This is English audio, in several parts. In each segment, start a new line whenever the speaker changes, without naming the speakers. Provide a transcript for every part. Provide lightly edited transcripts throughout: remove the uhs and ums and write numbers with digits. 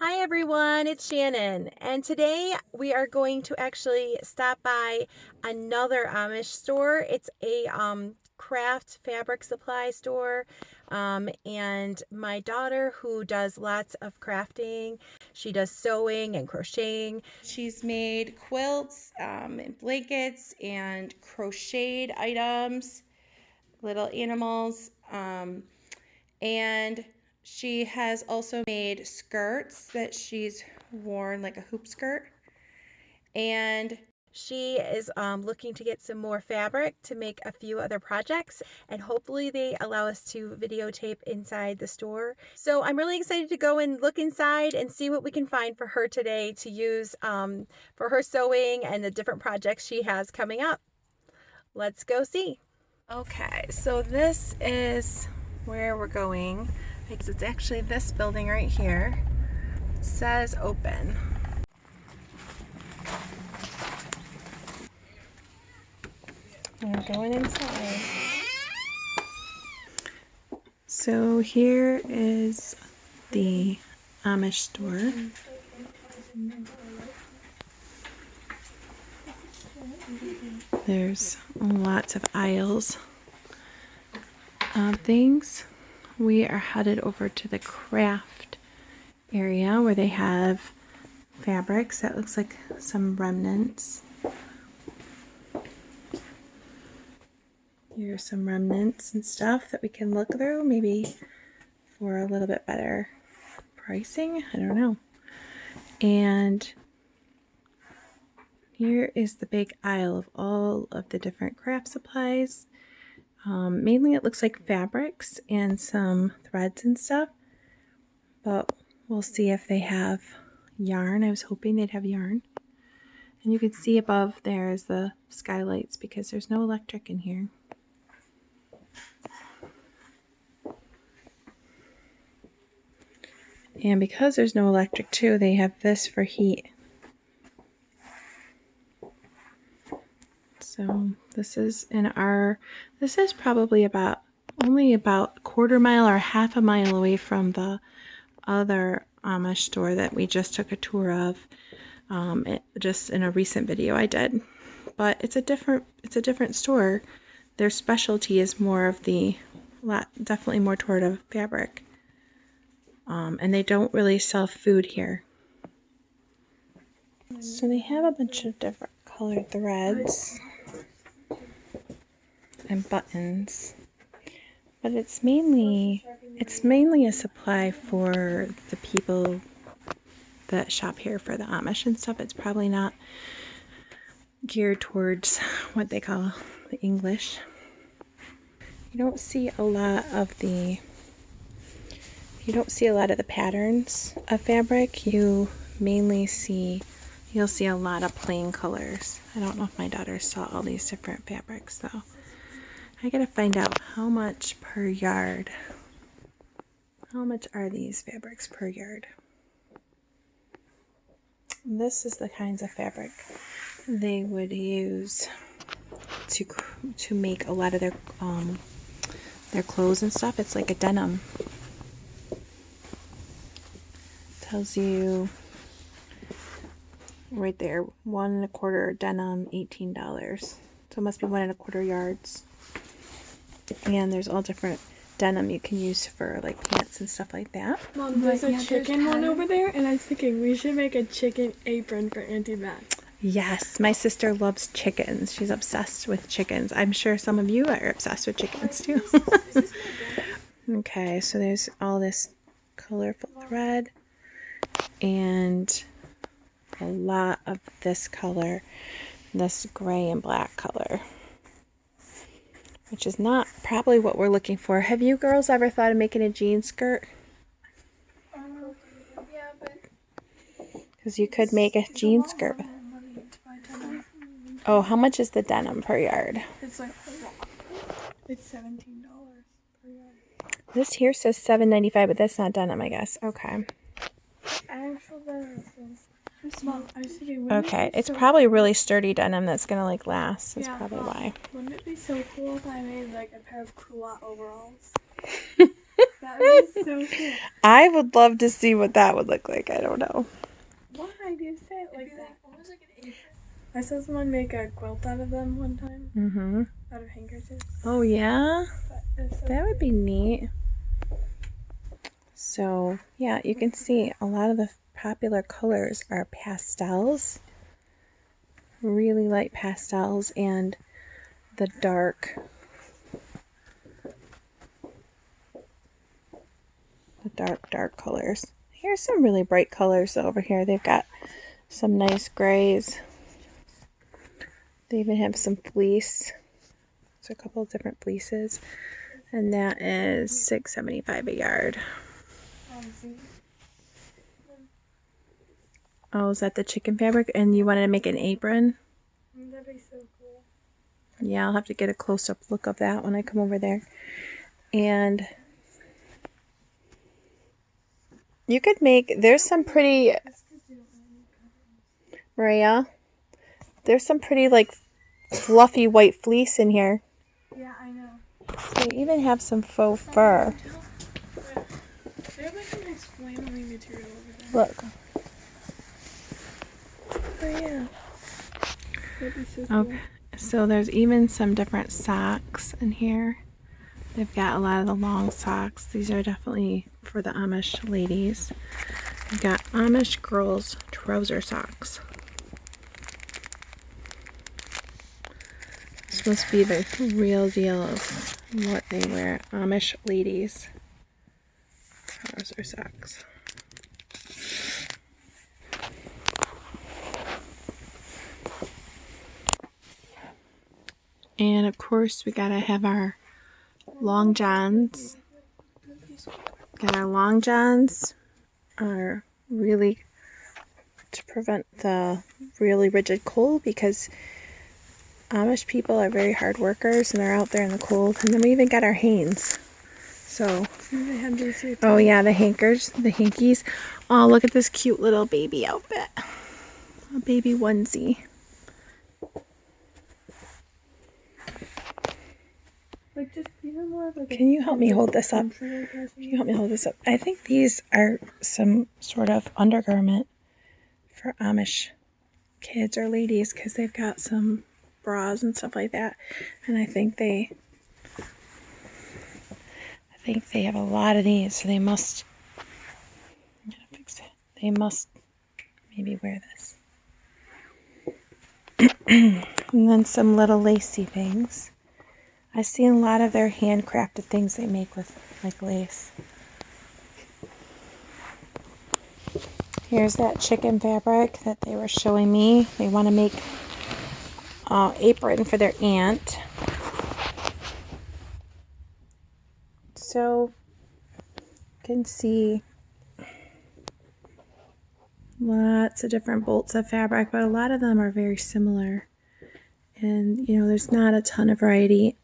Hi everyone, it's Shannon, and today we are going to actually stop by another Amish store. It's a craft fabric supply store, and my daughter, who does lots of crafting, she does sewing and crocheting. She's made quilts, and blankets, and crocheted items, little animals, and she has also made skirts that she's worn, like a hoop skirt. And she is looking to get some more fabric to make a few other projects, and hopefully they allow us to videotape inside the store. So I'm really excited to go and look inside and see what we can find for her today to use for her sewing and the different projects she has coming up. Let's go see. Okay, so this is where we're going, because it's actually this building right here. It says open. We're going inside. So here is the Amish store. There's lots of aisles of things. We are headed over to the craft area where they have fabrics. That looks like some remnants. Here's some remnants and stuff that we can look through, maybe for a little bit better pricing. I don't know. And here is the big aisle of all of the different craft supplies. Mainly it looks like fabrics and some threads and stuff, but we'll see if they have yarn. I was hoping they'd have yarn. And you can see above there is the skylights because there's no electric in here. And because there's no electric too, they have this for heat. So this is probably only about a quarter mile or half a mile away from the other Amish store that we just took a tour of, just in a recent video I did. But it's a different store. Their specialty is definitely more toward a fabric. And they don't really sell food here. So they have a bunch of different colored threads and buttons, but it's mainly a supply for the people that shop here for the Amish and stuff. It's probably not geared towards what they call the English. You don't see a lot of the patterns of fabric. You'll see a lot of plain colors. I don't know if my daughter saw all these different fabrics though. I gotta find out how much per yard. How much are these fabrics per yard? This is the kinds of fabric they would use to make a lot of their clothes and stuff. It's like a denim. Tells you right there, 1 1/4 denim, $18. So it must be 1 1/4 yards. And there's all different denim you can use for like pants and stuff like that.
Mom, there's a chicken one over there, and I was thinking we should make a chicken apron for Auntie Matt.
Yes, my sister loves chickens. She's obsessed with chickens. I'm sure some of you are obsessed with chickens too. Okay, so there's all this colorful thread and a lot of this color, this gray and black color, which is not probably what we're looking for. Have you girls ever thought of making a jean skirt?
Yeah, but
because you could make a jean skirt. Oh, how much is the denim per yard?
it's like a lot. It's $17 per yard.
This here says $7.95, but that's not denim, I guess. Okay.
Actual denim. Mom, I was thinking,
Okay, it's probably really sturdy denim that's gonna like last. That's probably why.
Wouldn't it be so cool if I made like a pair of culotte overalls? That would be so cool.
I would love to see what that would look like. I don't know.
Why do you say it like that? Almost like an apron. I saw someone make a quilt out of them one time.
Mm-hmm.
Out of handkerchiefs.
Oh, yeah?
So
That would be neat. So, yeah, you can see a lot of the popular colors are pastels. Really light pastels and the dark colors. Here's some really bright colors over here. They've got some nice grays. They even have some fleece. So a couple of different fleeces. And that is $6.75 a yard. Oh, is that the chicken fabric? And you wanted to make an apron?
That'd be so cool.
Yeah, I'll have to get a close-up look of that when I come over there. And you could make, there's some pretty, Maria, there's some pretty like fluffy white fleece in here.
Yeah, I know.
They even have some faux fur.
They have like a nice flannel-y material over there.
Look. Oh yeah.
That'd be so cool.
Okay, so there's even some different socks in here. They've got a lot of the long socks. These are definitely for the Amish ladies. We've got Amish girls trouser socks. This must be the real deal of what they wear. Amish ladies trouser socks. And of course we gotta have our long johns. Got our long johns are really to prevent the really rigid cold, because Amish people are very hard workers and they're out there in the cold. And then we even got our Hanes. So
They have these here too.
oh yeah, the hankies. Oh, look at this cute little baby outfit. A baby onesie.
Like just even more of like.
Can you help me hold this up?
Country, I guess.
Can you help me hold this up? I think these are some sort of undergarment for Amish kids or ladies, because they've got some bras and stuff like that. And I think they have a lot of these, so they must, I'm gonna fix it. They must maybe wear this. And then some little lacy things. I've seen a lot of their handcrafted things they make with like lace. Here's that chicken fabric that they were showing me. They want to make an apron for their aunt. So you can see lots of different bolts of fabric, but a lot of them are very similar. And you know, there's not a ton of variety.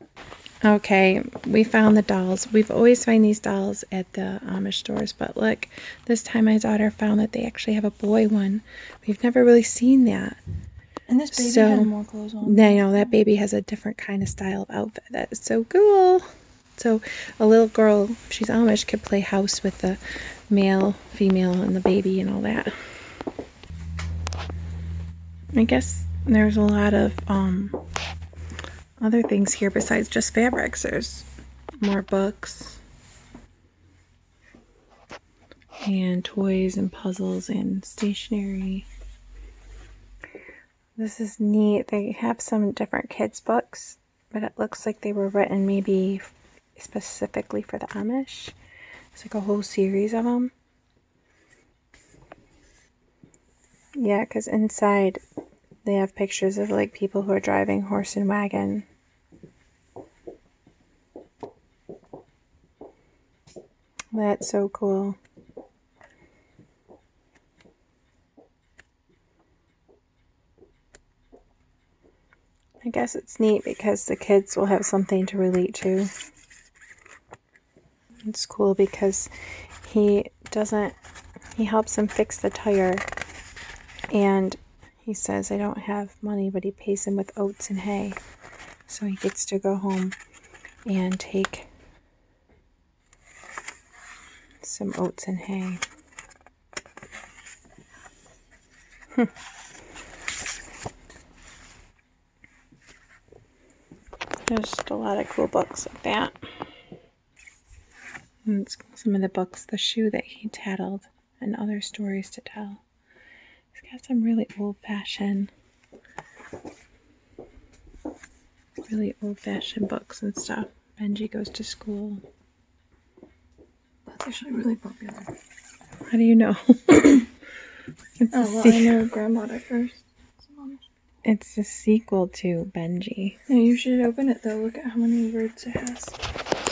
Okay, we found the dolls. We've always find these dolls at the Amish stores, but look, this time my daughter found that they actually have a boy one. We've never really seen that.
And this baby
So,
has more clothes on.
I know that baby has a different kind of style of outfit. That is so cool. So a little girl, if she's Amish, could play house with the male, female, and the baby and all that. I guess there's a lot of other things here besides just fabrics. There's more books and toys and puzzles and stationery. This is neat. They have some different kids books, but it looks like they were written maybe specifically for the Amish. It's like a whole series of them. Yeah, because inside they have pictures of like people who are driving horse and wagon. That's so cool. I guess it's neat because the kids will have something to relate to. It's cool because he helps him fix the tire, and he says, I don't have money, but he pays him with oats and hay. So he gets to go home and take some oats and hay. There's just a lot of cool books like that. And some of the books, The Shoe That He Tattled, and Other Stories to Tell. It's got some really old-fashioned books and stuff. Benji Goes to School.
That's actually really popular.
How do you know?
I know Grandma at first.
It's a sequel to Benji.
Yeah, you should open it though. Look at how many words it has.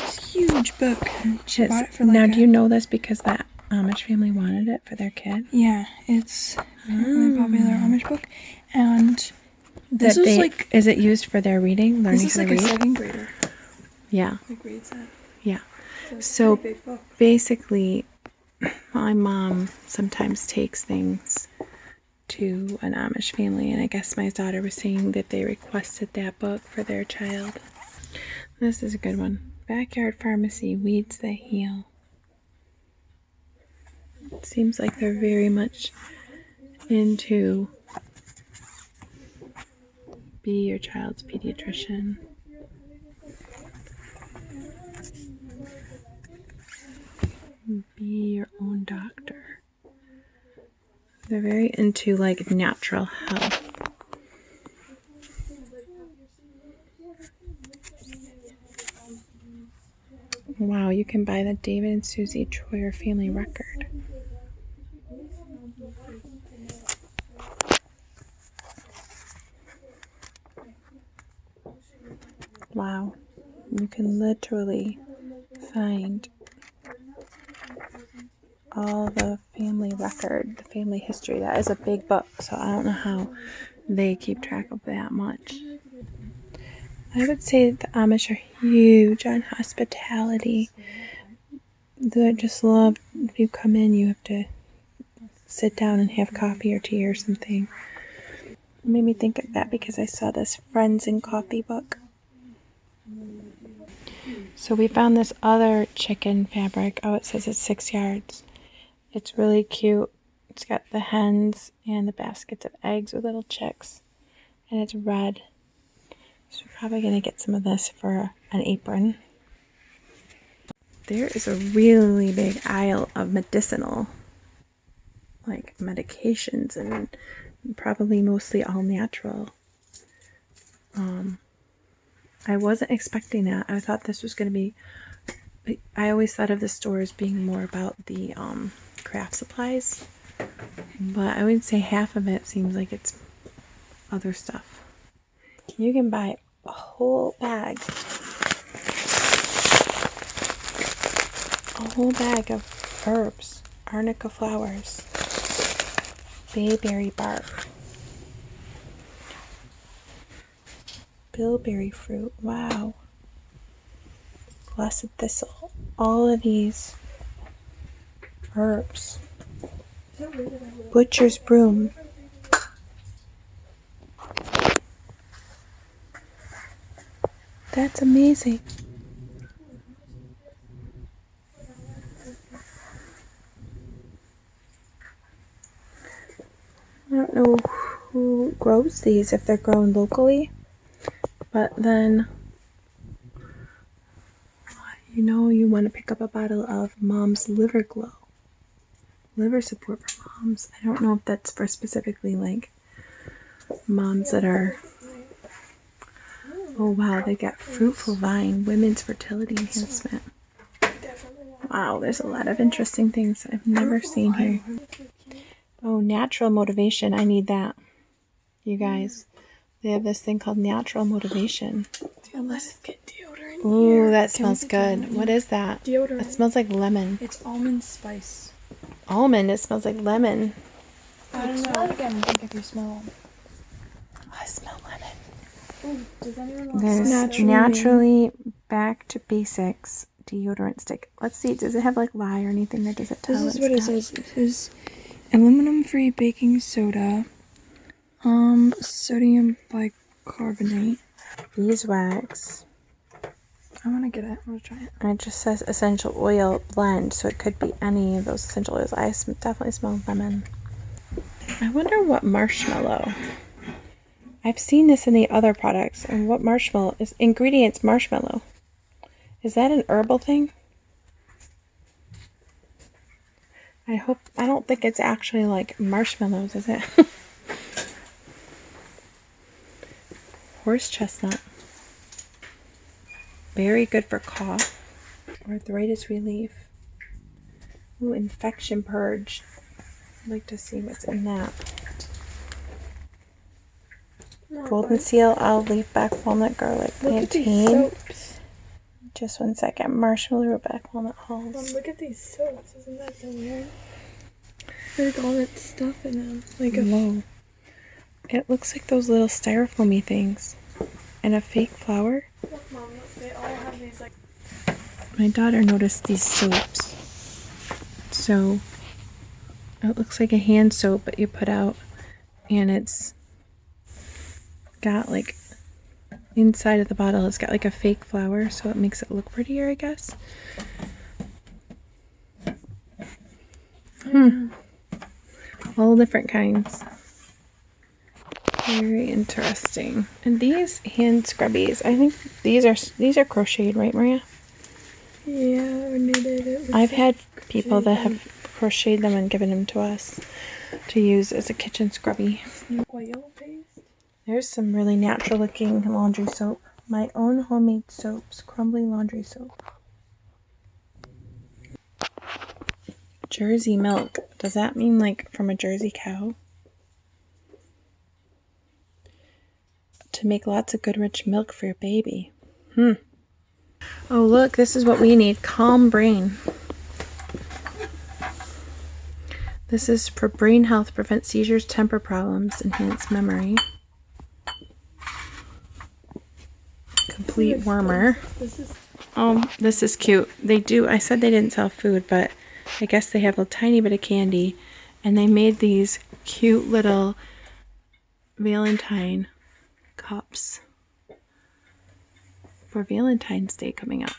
It's a huge book. She bought it for
now, do you know this because that Amish family wanted it for their kid?
Yeah, it's a really popular Amish book, and this is like.
Is it used for their reading, learning
This is
how
like
to
a
read?
2nd grader.
Yeah.
Like reads that.
Yeah.
So
So basically, my mom sometimes takes things to an Amish family, and I guess my daughter was saying that they requested that book for their child. This is a good one. Backyard Pharmacy, Weeds That Heal. It seems like they're very much into be your child's pediatrician. Be your own doctor. They're very into like natural health. Wow, you can buy the David and Susie Troyer family record. Wow, you can literally find all the family record, the family history. That is a big book, so I don't know how they keep track of that much. I would say the Amish are huge on hospitality. They just love, if you come in, you have to sit down and have coffee or tea or something. It made me think of that because I saw this Friends and Coffee book. So we found this other chicken fabric. Oh, it says it's 6 yards. It's really cute. It's got the hens and the baskets of eggs with little chicks. And it's red. So we're probably going to get some of this for an apron. There is a really big aisle of medicinal, like medications, and probably mostly all natural. I wasn't expecting that. I thought this was going to be, I always thought of the store as being more about the craft supplies, but I would say half of it seems like it's other stuff. You can buy a whole bag of herbs, arnica flowers, bayberry bark, bilberry fruit, wow, blessed thistle, all of these herbs, butcher's broom, that's amazing. I don't know who grows these, if they're grown locally, but then, you know, you want to pick up a bottle of Mom's Liver Glow. Liver support for moms. I don't know if that's for specifically like moms that are, oh wow, they got Fruitful Vine, women's fertility enhancement. Wow, there's a lot of interesting things I've never seen here. Oh, natural motivation. I need that. You guys, they have this thing called natural motivation.
Let's get deodorant.
Ooh, that smells good. What is that?
Deodorant.
It smells like lemon.
It's almond spice.
Almond, it smells like lemon.
I don't know. Smell it again and think if you smell them.
Oh, I smell lemon.
Ooh, does anyone want
There's naturally back to basics deodorant stick. Let's see, does it have like lye or anything, or does it tell?
This is what it says. It says aluminum-free baking soda, sodium bicarbonate,
beeswax,
I want to get it. I want to try it.
And it just says essential oil blend, so it could be any of those essential oils. I definitely smell lemon. I wonder what marshmallow. I've seen this in the other products. And what marshmallow is? Ingredients marshmallow. Is that an herbal thing? I don't think it's actually like marshmallows, is it? Horse chestnut. Very good for cough. Arthritis relief. Ooh, infection purge. I'd like to see what's in that. Golden seal, olive leaf, black walnut, garlic, plantain. Just 1 second. Marshmallow, black walnut hulls.
Look at these soaps. Isn't that so weird? There's all that stuff in them. Like
Whoa. It looks like those little styrofoamy things. And a fake flower.
Look, Mom, look, they all have these like...
My daughter noticed these soaps. So it looks like a hand soap, but you put out, and it's got like inside of the bottle, it's got like a fake flower, so it makes it look prettier, I guess. All different kinds. Very interesting. And these hand scrubbies, I think these are crocheted, right, Maria?
Yeah, we needed it.
I've had people that have crocheted them and given them to us to use as a kitchen scrubby.
Oil paste.
There's some really natural looking laundry soap. My own homemade soaps, crumbly laundry soap. Jersey milk. Does that mean like from a Jersey cow? To make lots of good rich milk for your baby. Oh look, this is what we need. Calm brain. This is for brain health, prevent seizures, temper problems, enhance memory. Complete warmer. Oh, this is cute. They do, I said they didn't sell food, but I guess they have a tiny bit of candy. And they made these cute little Valentine cups for Valentine's Day coming up.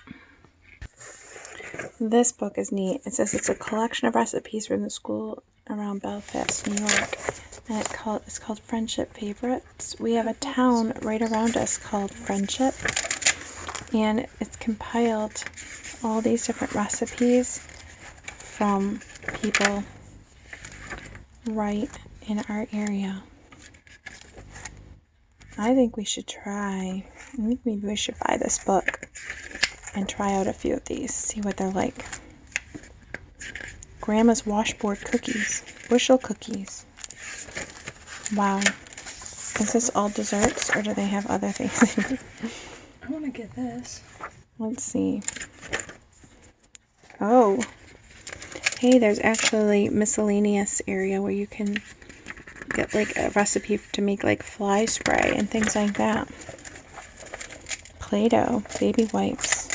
This book is neat. It says it's a collection of recipes from the school around Belfast, New York. And it's called Friendship Favorites. We have a town right around us called Friendship. And it's compiled all these different recipes from people right in our area. I think we should try. I think maybe we should buy this book and try out a few of these, see what they're like. Grandma's washboard cookies, bushel cookies. Wow. Is this all desserts or do they have other things in it?
I want to get this.
Let's see. Oh. Hey, there's actually miscellaneous area where you can get like a recipe to make like fly spray and things like that. Play-Doh, baby wipes,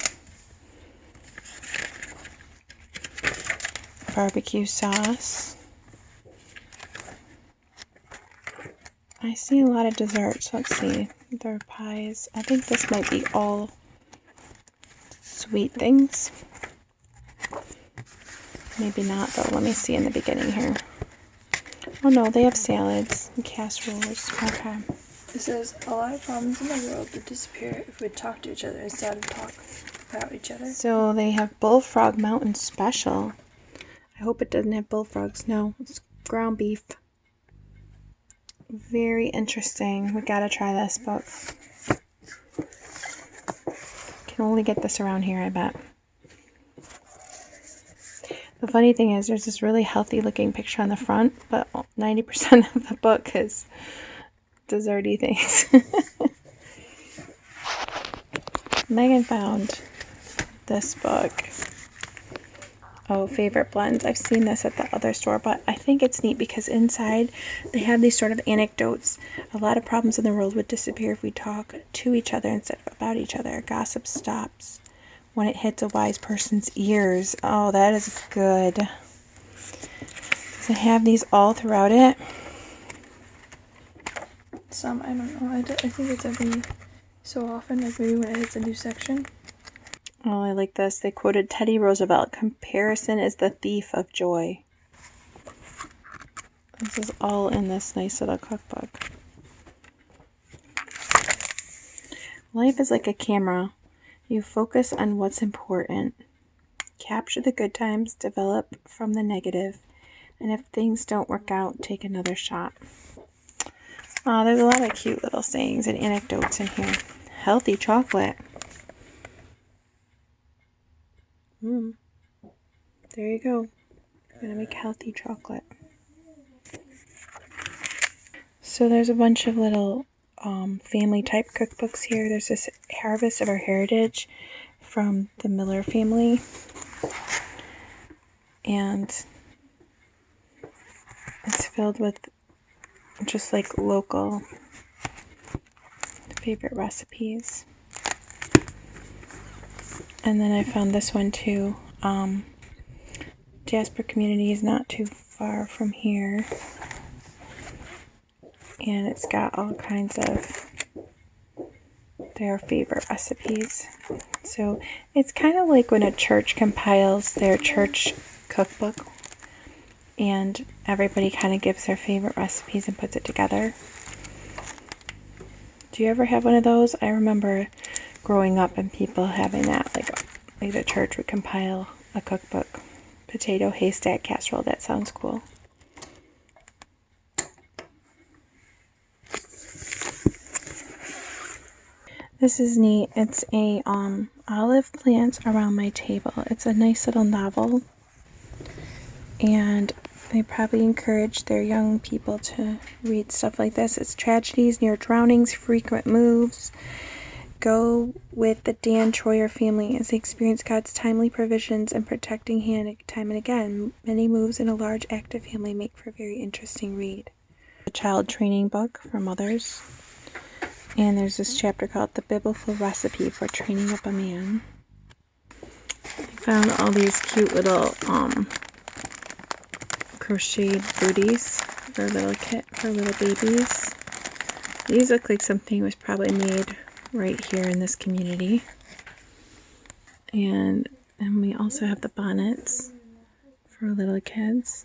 barbecue sauce. I see a lot of desserts. Let's see. There are pies. I think this might be all sweet things. Maybe not, though. Let me see in the beginning here. Oh no, they have salads and casseroles. Okay.
It says a lot of problems in the world would disappear if we talk to each other instead of talk about each other.
So they have Bullfrog Mountain Special. I hope it doesn't have bullfrogs. No, it's ground beef. Very interesting. We gotta try this book. Can only get this around here, I bet. The funny thing is there's this really healthy looking picture on the front, but 90% of the book is desserty things. Megan found this book. Oh, favorite blends. I've seen this at the other store, but I think it's neat because inside they have these sort of anecdotes. A lot of problems in the world would disappear if we talk to each other instead of about each other. Gossip stops when it hits a wise person's ears. Oh, that is good. Does it have these all throughout it?
Some, I don't know. I think it's every so often, like maybe when it hits a new section.
Oh, I like this. They quoted Teddy Roosevelt, "Comparison is the thief of joy." This is all in this nice little cookbook. Life is like a camera. You focus on what's important. Capture the good times, develop from the negative, and if things don't work out, take another shot. Oh, there's a lot of cute little sayings and anecdotes in here. Healthy chocolate. There you go. I'm gonna make healthy chocolate. So there's a bunch of little family type cookbooks here. There's this Harvest of Our Heritage from the Miller family. And it's filled with just like local favorite recipes. And then I found this one too. Jasper Community is not too far from here. And it's got all kinds of their favorite recipes. So it's kind of like when a church compiles their church cookbook and everybody kind of gives their favorite recipes and puts it together. Do you ever have one of those? I remember growing up and people having that, like the church would compile a cookbook. Potato haystack casserole, that sounds cool. This is neat. It's a Olive Plants Around My Table. It's a nice little novel, and they probably encourage their young people to read stuff like this. It's tragedies, near drownings, frequent moves. Go with the Dan Troyer family as they experience God's timely provisions and protecting hand time and again. Many moves in a large active family make for a very interesting read. A child training book for mothers. And there's this chapter called The Biblical Recipe for Training Up a Man. I found all these cute little crocheted booties for little babies. These look like something was probably made right here in this community. And then we also have the bonnets for little kids.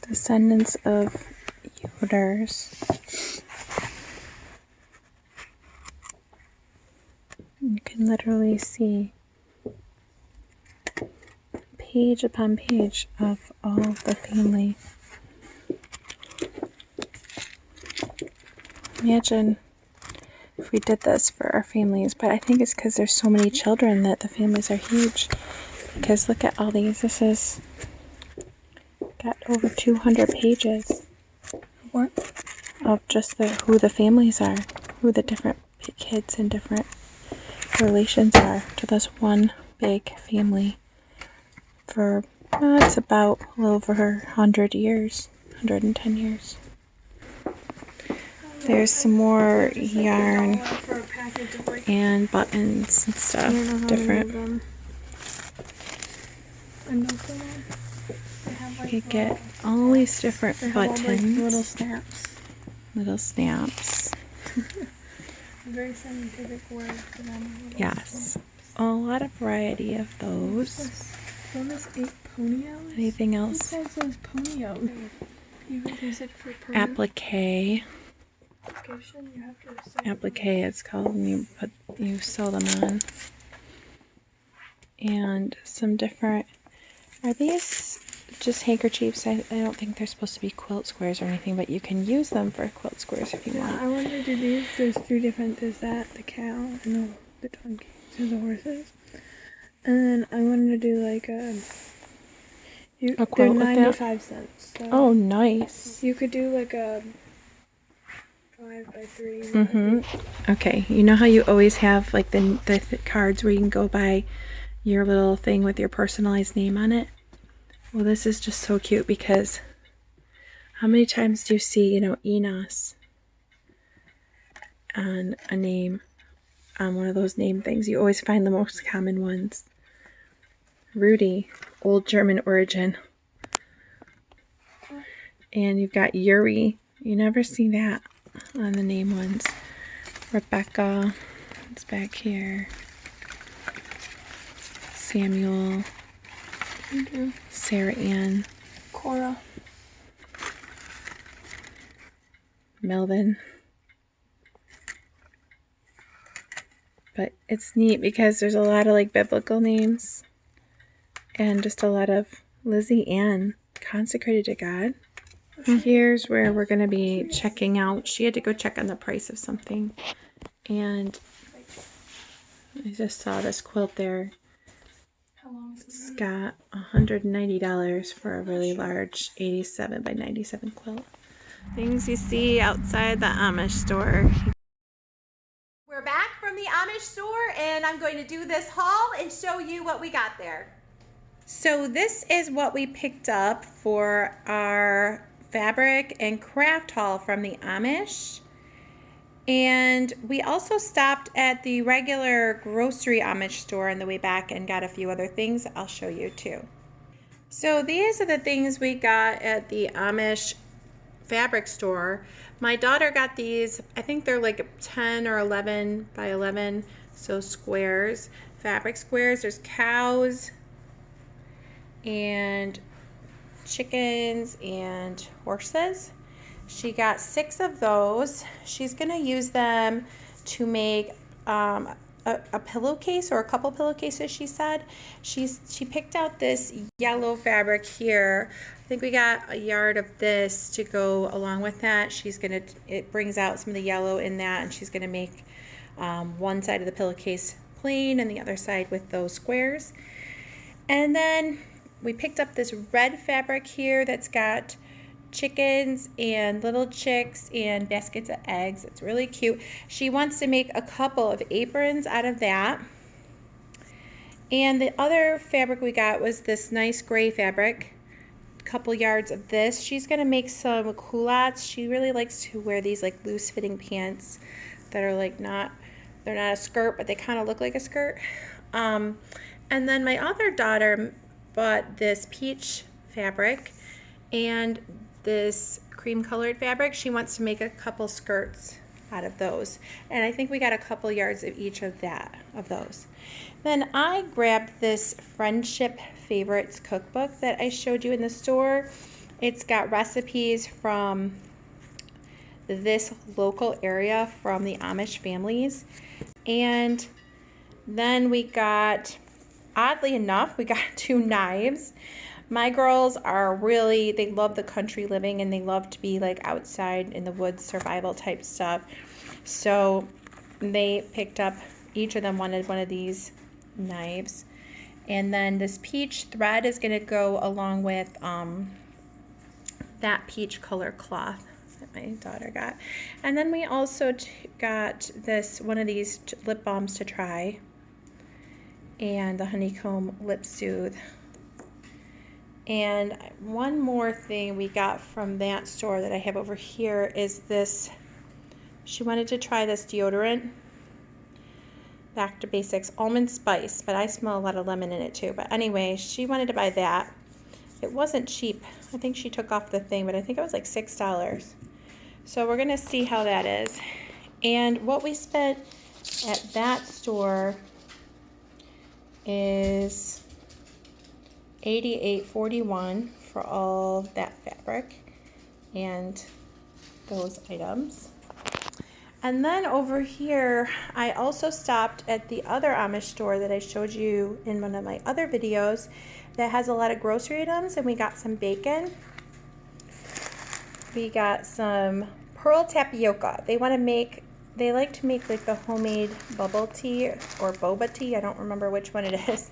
Descendants of Yoders. You can literally see page upon page of all of the family. Imagine if we did this for our families, but I think it's because there's so many children that the families are huge. Because look at all these. This is got over 200 pages.
What?
Of just who the families are, who the different kids and different relations are to this one big family for it's about a little over 100 years, 110 years. There's some more yarn and buttons and stuff, different. You get all these different buttons.
Little snaps.
Little snaps.
Very scientific word for them.
Yes. A lot of variety of those.
One is 8 ponios.
Anything else?
Who calls those ponios? You would use it for permanent
Applique.
You have to
Applique it's called, and you sew them on. And some different, are these just handkerchiefs? I don't think they're supposed to be quilt squares or anything, but you can use them for quilt squares if you want.
I wanted to do these. There's 3 different. There's that, the cow, and the donkeys, and the horses. And then I wanted to do like a
quote with
95 cents. So
oh, nice.
you could do like a 5x3.
Mm-hmm. Okay, you know how you always have like the cards where you can go by your little thing with your personalized name on it? Well, this is just so cute because how many times do you see, Enos on a name, on one of those name things? You always find the most common ones. Rudy, Old German origin. And you've got Yuri. You never see that
on the name ones. Rebecca, it's back here. Samuel, Sarah Ann,
Cora,
Melvin. But it's neat because there's a lot of like biblical names and just a lot of Lizzie Ann, consecrated to God. Here's where we're going to be checking out. She had to go check on the price of something. And I just saw this quilt there. It's got $190 for a really large 87 by 97 quilt. Things you see outside the Amish store.
we're back from the Amish store and I'm going to do this haul and show you what we got there. So this is what we picked up for our fabric and craft haul from the Amish. And we also stopped at the regular grocery Amish store on the way back and got a few other things I'll show you too. So these are the things we got at the Amish fabric store. My daughter got these, I think they're like 10 or 11 by 11, so squares, fabric squares. There's cows and chickens and horses. She got 6 of those. She's gonna use them to make a pillowcase or a couple pillowcases, she said. She picked out this yellow fabric here. I think we got a yard of this to go along with that. It brings out some of the yellow in that, and she's gonna make one side of the pillowcase plain and the other side with those squares. And then we picked up this red fabric here that's got chickens and little chicks and baskets of eggs. It's really cute. She wants to make a couple of aprons out of that. And the other fabric we got was this nice gray fabric, a couple yards of this. She's gonna make some culottes. She really likes to wear these like loose fitting pants that are like they're not a skirt, but they kind of look like a skirt. And then my other daughter bought this peach fabric and this cream colored fabric. She wants to make a couple skirts out of those, and I think we got a couple yards of each of those. Then I grabbed this Friendship Favorites cookbook that I showed you in the store. It's got recipes from this local area from the Amish families. And then we got, oddly enough, we got 2 knives. My girls they love the country living and they love to be like outside in the woods, survival type stuff. So they picked up, each of them wanted one of these knives. And then this peach thread is going to go along with that peach color cloth that my daughter got. And then we also got one of these lip balms to try, and the honeycomb lip soothe. And one more thing we got from that store that I have over here is this. She wanted to try this deodorant, Back to Basics Almond Spice, but I smell a lot of lemon in it too. But anyway, she wanted to buy that. It wasn't cheap. I think she took off the thing, but I think it was like $6. So we're gonna see how that is. And what we spent at that store is $88.41 for all that fabric and those items. And then over here, I also stopped at the other Amish store that I showed you in one of my other videos that has a lot of grocery items, and we got some bacon. We got some pearl tapioca. They like to make like the homemade bubble tea or boba tea. I don't remember which one it is.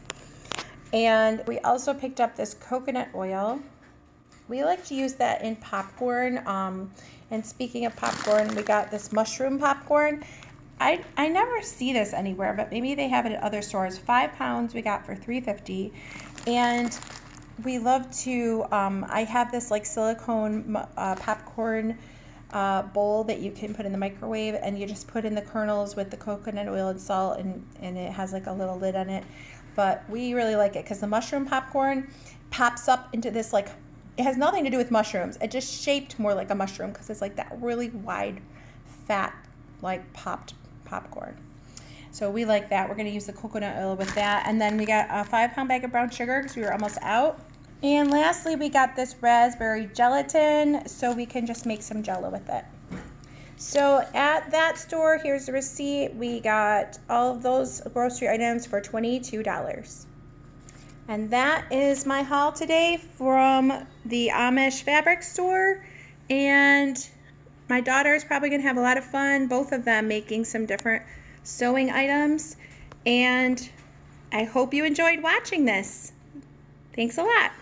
And we also picked up this coconut oil. We like to use that in popcorn. And speaking of popcorn, we got this mushroom popcorn. I never see this anywhere, but maybe they have it at other stores. 5 pounds we got for $3.50. And we love to, I have this like silicone popcorn bowl that you can put in the microwave, and you just put in the kernels with the coconut oil and salt, and it has like a little lid on it. But we really like it because the mushroom popcorn pops up into this like, it has nothing to do with mushrooms. It just shaped more like a mushroom because it's like that really wide fat, like popped popcorn. So we like that. We're going to use the coconut oil with that. And then we got a 5-pound bag of brown sugar because we were almost out. And lastly, we got this raspberry gelatin so we can just make some jello with it. So at that store, here's the receipt. We got all of those grocery items for $22. And that is my haul today from the Amish fabric store. And my daughter is probably going to have a lot of fun, both of them making some different sewing items. And I hope you enjoyed watching this. Thanks a lot.